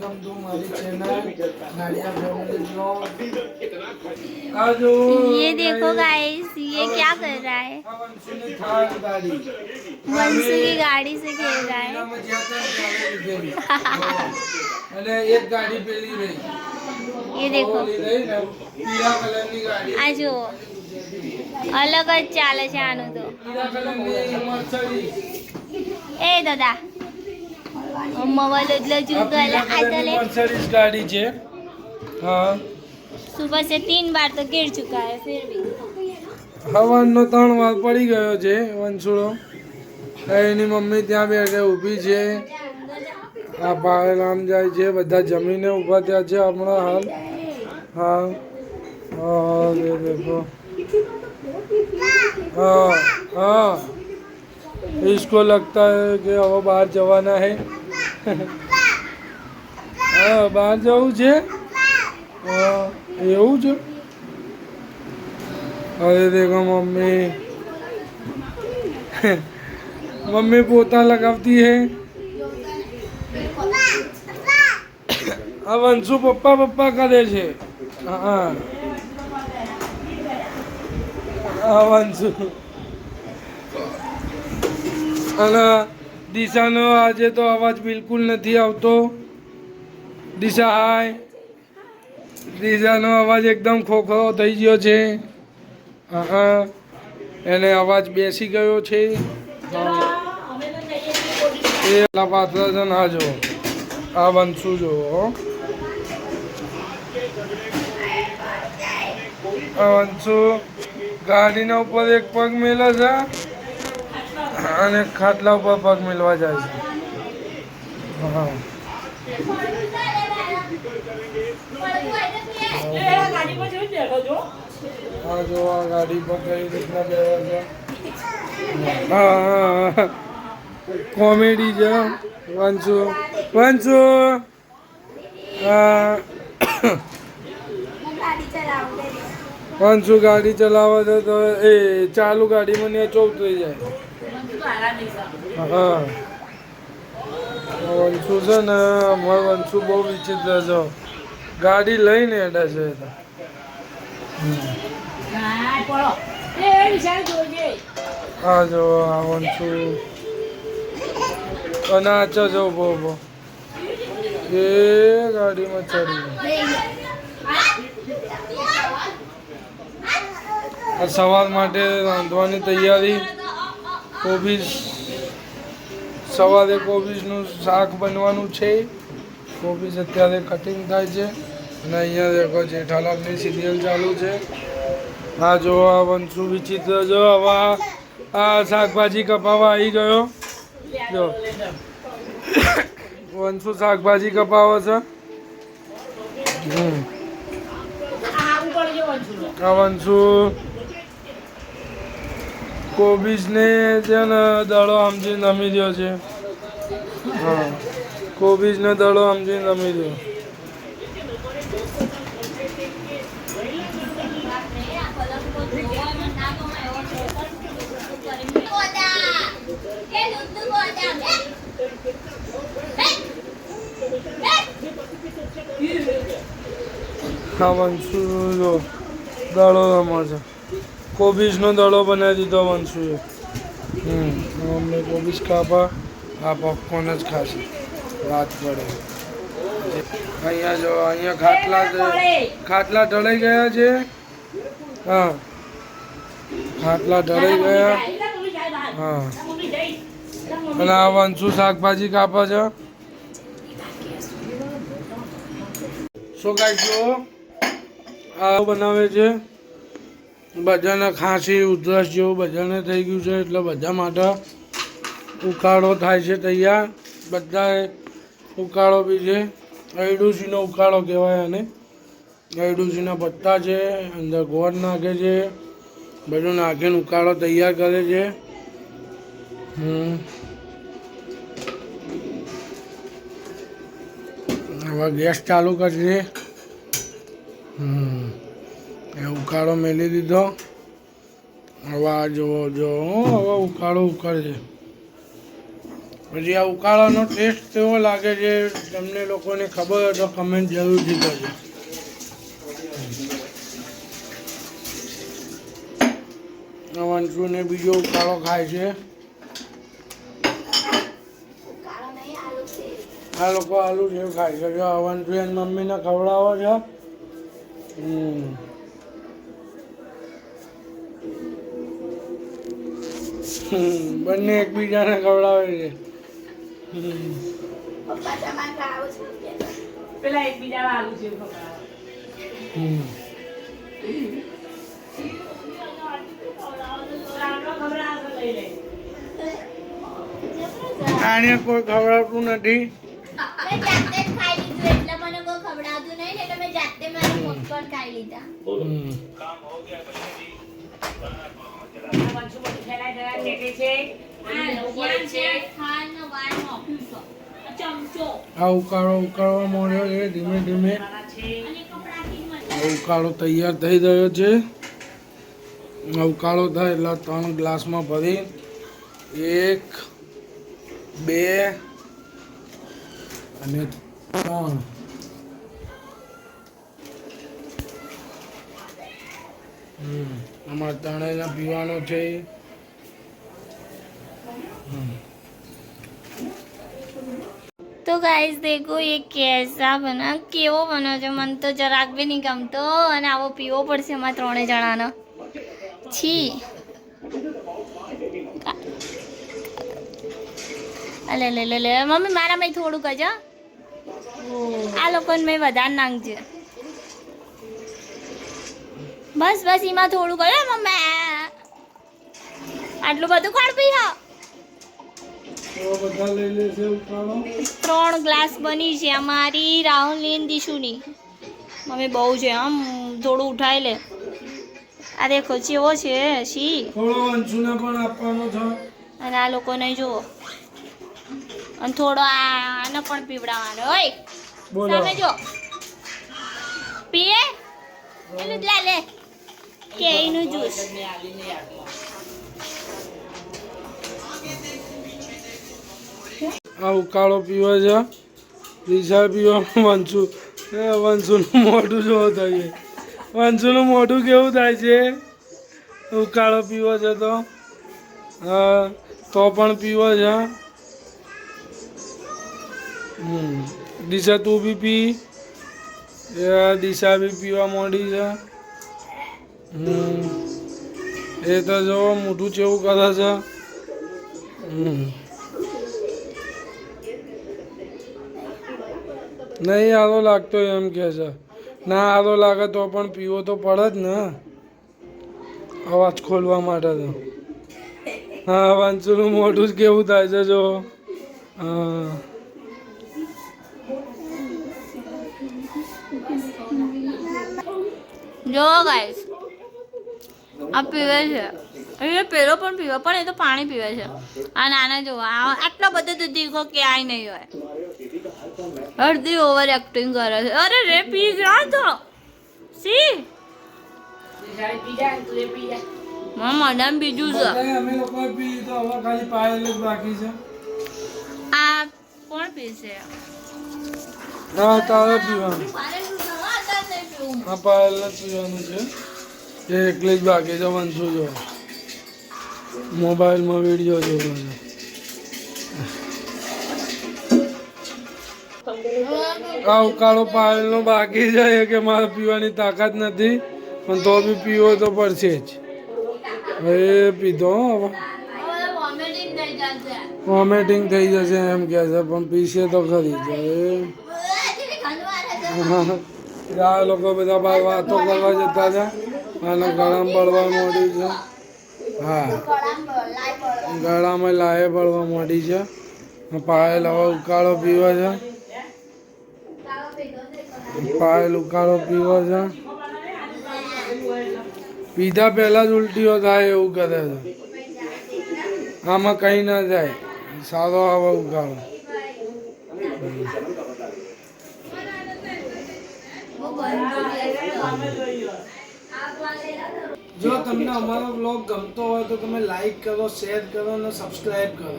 Welcome to हमारी channel Nadia family blog. आजो ये देखो गाइस, ये क्या कर रहा है? वंशु ने थार गाड़ी, वंशु की गाड़ी से खेल रहा है। અને એક ગાડી પેલી રહી, ये देखो રહી ને પીળા કલરની ગાડી, આ જો અલગ જ ચાલે છે આનું તો। પીળા કલરની મર્સિડીઝ, એ દાદા મવાલ એટલે જુગલ આ ચલે। મર્સિડીઝ ગાડી છે। હા, सुबह से 3 बार तो गिर चुका है फिर भी। હવનનો 3 વાર પડી ગયો છે વંશુડો। એની મમ્મી ત્યાં બેઠે ઊભી છે। આ ભાઈ રામ જાય છે, બધા જમીને ઊભા થયા છે હમણાં હાલ। हाँ और ये देखो, हाँ हाँ इसको लगता है कि अब बाहर जवाना है। हाँ बाहर जવું છે। हाँ એવું છે। अरे देखो मम्मी मम्मी पोता लगावती है। अब वंशु पप्पा पप्पा करे છે। हाँ વંશુ અને દિશાનો આજે તો અવાજ બિલકુલ નથી આવતો। દિશા હાય, દિશાનો અવાજ એકદમ ખોખરો થઈ ગયો છે। હા એને અવાજ બેસી ગયો છે। એ પાત્ર છે ના જો આ વંશુ જો વંશુ ગાડીના ઉપર એક પગ મેલે છે અને ખાટલા ઉપર પગ મેલવા જાય છે। હા હા જો આ ગાડી પર કઈ રીતના બેસે છે। હા કોમેડી છે વંશુ। વંશુ વંશુ ગાડી ચલાવે છે તો એ ચાલુ ગાડીમાં ને ચોક થઈ જાય। હા વંશુ છે ને અમારો વંશુ બહુ વિચિત્ર છે, ગાડી લઈને હેડે છે। હા જો આ વંશુ અનાચો જો બહુ એ ગાડીમાં ચડી। આ સવાર માટે રાંધવાની તૈયારી। કોબીજ સવારે કોબીજનું શાક બનવાનું છે। કોબીજ અત્યારે કટિંગ થાય છે અને અહીંયા દેખો જેઠાલાલની સિરિયલ ચાલુ છે। હા જો આ વંશુ વિચિત્ર જો હવે આ શાકભાજી કપાવા આવી ગયો। જો વંશુ શાકભાજી કપાવે છે। આ વંશુ કોબીજને છે ને દડો સમજીને નમી રહ્યો છે। હા કોબીજને દડો સમજીને નમી રહ્યો। હા વંશુ જો દડો રમે છે, કોબીજનો દડો બનાવી દીધો વંશુએ। અમને કોબીજ કાપા આ પોપકોર્ન જ ખાશે રાત પડે। અહીંયા જો અહીંયા ખાટલા ઢળાઈ ગયા છે। હા ખાટલા ઢળાઈ ગયા। હા અને આ વંશુ શાકભાજી કાપે છે। શું કાઢજો આ બનાવે છે। બધાને ખાંસી ઉધરસ જેવું બધાને થઈ ગયું છે એટલે બધા માટે ઉકાળો થાય છે તૈયાર। બધાએ ઉકાળો બી છે, અયડુસીનો ઉકાળો કહેવાય અને અયડુસીના પત્તા છે, અંદર ગોળ નાખે છે, બધું નાખીને ઉકાળો તૈયાર કરે છે। હવે ગેસ ચાલુ કરશે। એ ઉકાળો મેલી દીધો। હવે આ જુઓ જો હવે ઉકાળો ઉકળશે। પછી આ ઉકાળાનો ટેસ્ટ કેવો લાગે છે તમને લોકોને ખબર હોય તો કમેન્ટ જરૂરથી કરજો. વંશુને બીજો ઉકાળો ખાય છે. આ લોકો આલુ સેવ ખાય છે. જો વંશુ એની મમ્મીને ખવડાવો છો. બંને એકબીજાને ખવડાવે છે. પેલા એકબીજા આલુ જેવું ખવડાવે. આને કોઈ ખવડાવતું નથી. મેં જાતે જ ખાઈ લીધું એટલે મને કોઈ ખવડાવતું નહીં ને એટલે મેં જાતે મારા પોપકોર્ન ખાઈ લીધા. વંશુ બધું ફેલાઈ ગયા ટેકે છે. ખાવાનો વાર મોકલું છો. આ ચમચો આ ઉકાળવા માંડ્યો છે ધીમે ધીમે. છે. અને કપડાથી મને આ ઉકાળો તૈયાર થઈ ગયો છે. આ ઉકાળો થાય એટલે 3 ગ્લાસમાં ભરી 1 2 અને 3. અમારે ત્રણેયને પીવાનો છે. तो गाइस देखो ये कैसा बना केવો બનો છે મને તો જરાક બી નહીં ગમતો અને આવો પીવો પડશે અમારે ત્રણે જણાનો છી અલે લે લે લે મમ્મી મારા મેં થોડું કજ આ લોકોને મેં વધારે નાખજે બસ બસ એમાં થોડું કજો મમ્મી આટલું બધું કોણ પી હા બધા લઈ લેશે ઉકાળો. 3 ગ્લાસ બની છે અમારી રાહુલની અને દીશુની મમ્મી બહુ છે આમ થોડું ઉઠાઈ લે આ દેખો ચેવો છે શી થોડો વંશુને પણ આપવાનો છે. અને આ લોકોને જુઓ અને થોડો આને પણ પીવડાવવાનો ઓય બોલો. સામે જો પીએ એનું જ લે કેરીનું જ્યુસ આ ઉકાળો પીવો છે. દિશા પીવામાં વંશુનું મોઢું જોવો થાય છે. વંશુનું મોઢું કેવું થાય છે ઉકાળો પીવો છે તો પણ પીવો છે. દિશા તું બી પી. દિશા બી પીવા માંડી છે. એ તો જો મોઢું કેવું કરે છે. નહીં આરો લાગતો એમ કે છે. ના આરો લાગે તો પણ પીવો તો પડે જ ને અવાજ ખોલવા માટે તો. હા વંશુનું મોઢું જ કેવું થાય છે જો. હા જો ગાઈસ આ પીવે છે એ પેલો પણ પીવે પણ એ તો પાણી પીવે છે આ નાના જો આટલો બધો તો દીખો ક્યાંય નહીં હોય અડધી ઓવર એક્ટિંગ કરે છે અરે રે પી ગયા તો સી પી જાય તું એ પી જાય. મને બીજું છે અમે લોકો પી તો હવે ખાલી પાયેલ જ બાકી છે. આ કોણ પીશે હા તારે પીવાનું. આ પાયેલ જ પીવાનું છે. એ એકલી જ બાકી છે. વંશુ જો મોબાઈલમાં વિડીયો જોવો છે. આ ઉકાળો પાયેલનો બાકી છે કે મારે પીવાની તાકાત નથી પણ તો બી પીવો તો પડશે જ. હવે પીધો હવે વોમિટિંગ થઈ જશે એમ કહે છે પણ પીશે તો ખરી જ. આ લોકો બધા બહાર વાતો કરવા જતા હતા અને ગળામાં બળવા માંડી છે. હા ગળામાં લાએ બળવા માંડી છે. પાયલ હવે ઉકાળો પીવો છે. પાયલ ઉકાળો પીવો છે. પીધા પહેલા જ ઉલટીઓ થાય એવું કરે છે. આમાં કંઈ ના જાય સારો આવે ઉકાળો. જો તમને અમારો બ્લોગ ગમતો હોય તો તમે લાઈક કરો, શેર કરો અને સબસ્ક્રાઈબ કરો.